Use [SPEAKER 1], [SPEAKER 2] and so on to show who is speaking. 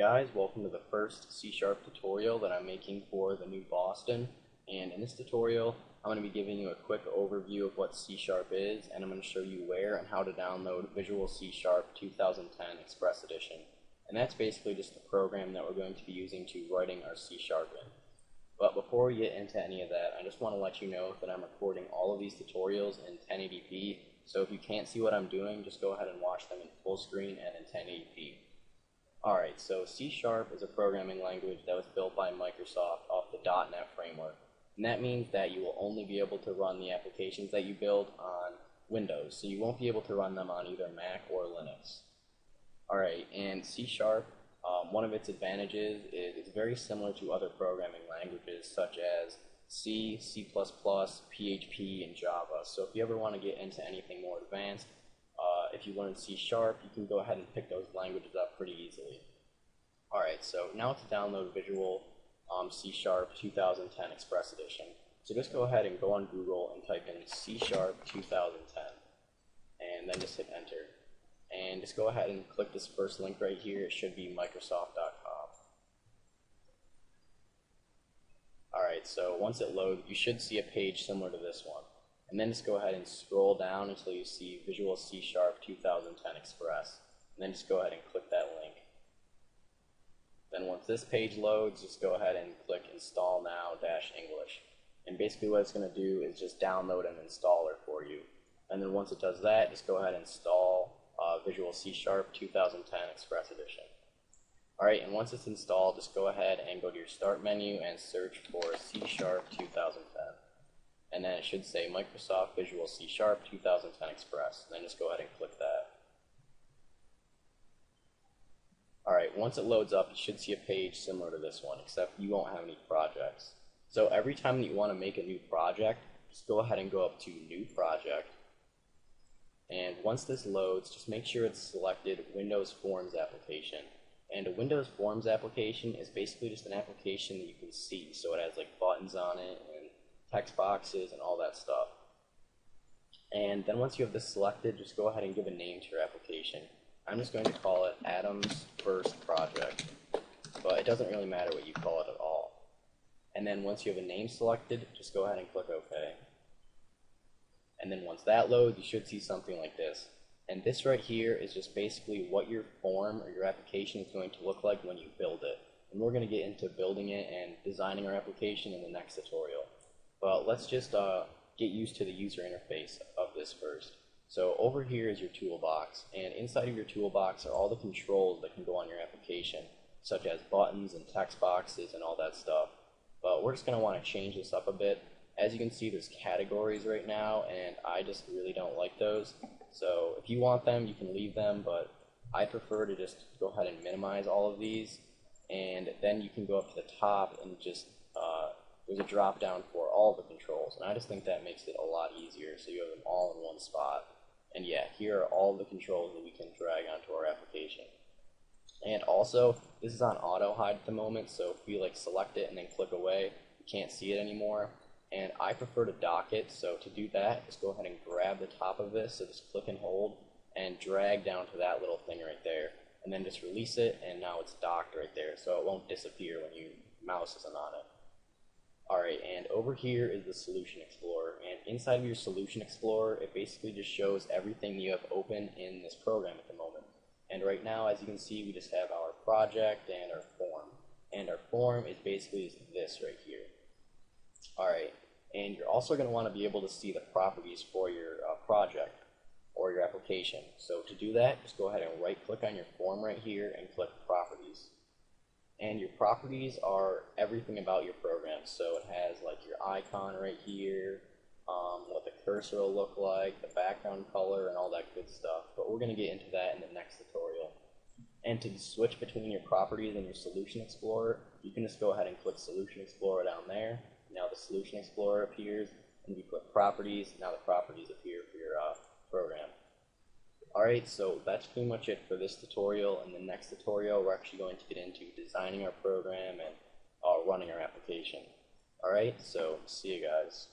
[SPEAKER 1] guys, welcome to the first C# tutorial that I'm making for the new Boston. And in this tutorial, I'm going to be giving you a quick overview of what C# is, and I'm going to show you where and how to download Visual C# 2010 Express Edition. And that's basically just the program that we're going to be using to writing our C# in. But before we get into any of that, I just want to let you know that I'm recording all of these tutorials in 1080p, so if you can't see what I'm doing, just go ahead and watch them in full screen and in 1080p. Alright, so C# is a programming language that was built by Microsoft off the .NET framework. And that means that you will only be able to run the applications that you build on Windows, so you won't be able to run them on either Mac or Linux. Alright, and C#, one of its advantages is it's very similar to other programming languages such as C, C++, PHP, and Java. So if you ever want to get into anything more advanced, if you learn C#, you can go ahead and pick those languages up pretty easily. Alright, so now to download Visual C# 2010 Express Edition. So just go ahead and go on Google and type in C# 2010, and then just hit enter. And just go ahead and click this first link right here. It should be Microsoft.com. Alright, so once it loads, you should see a page similar to this one. And then just go ahead and scroll down until you see Visual C# 2010 Express. And then just go ahead and click that link. Then once this page loads, just go ahead and click Install Now-English. And basically what it's going to do is just download an installer for you. And then once it does that, just go ahead and install Visual C# 2010 Express Edition. Alright, and once it's installed, just go ahead and go to your Start menu and search for C# 2010. And then it should say Microsoft Visual C# 2010 Express. And then just go ahead and click that. Alright, once it loads up, you should see a page similar to this one, except you won't have any projects. So every time that you want to make a new project, just go ahead and go up to New Project. And once this loads, just make sure it's selected Windows Forms Application. And a Windows Forms application is basically just an application that you can see. So it has like buttons on it and text boxes and all that stuff. And then once you have this selected, just go ahead and give a name to your application. I'm just going to call it Adam's First Project, but it doesn't really matter what you call it at all. And then once you have a name selected, just go ahead and click OK. And then once that loads, you should see something like this. And this right here is just basically what your form or your application is going to look like when you build it. And we're going to get into building it and designing our application in the next tutorial. But let's just get used to the user interface of this first. So over here is your toolbox, and inside of your toolbox are all the controls that can go on your application, such as buttons and text boxes and all that stuff. But we're just going to want to change this up a bit. As you can see, there's categories right now, and I just really don't like those. So if you want them, you can leave them, but I prefer to just go ahead and minimize all of these, and then you can go up to the top and just there's a drop down for all the controls, and I just think that makes it a lot easier so you have them all in one spot. And yeah, here are all the controls that we can drag onto our application. And also, this is on auto hide at the moment, so if you like select it and then click away, you can't see it anymore. And I prefer to dock it, so to do that, just go ahead and grab the top of this, so just click and hold, and drag down to that little thing right there. And then just release it, and now it's docked right there, so it won't disappear when your mouse isn't on it. Alright, and over here is the Solution Explorer, and inside of your Solution Explorer, it basically just shows everything you have open in this program at the moment. And right now, as you can see, we just have our project and our form. And our form is basically this right here. Alright, and you're also going to want to be able to see the properties for your project or your application. So to do that, just go ahead and right click on your form right here and click Properties. And your properties are everything about your program. So it has like your icon right here, what the cursor will look like, the background color, and all that good stuff. But we're going to get into that in the next tutorial. And to switch between your properties and your Solution Explorer, you can just go ahead and click Solution Explorer down there. Now the Solution Explorer appears, and you click Properties. Now the properties appear for your program. Alright, so that's pretty much it for this tutorial. In the next tutorial, we're actually going to get into designing our program and running our application. Alright, so see you guys.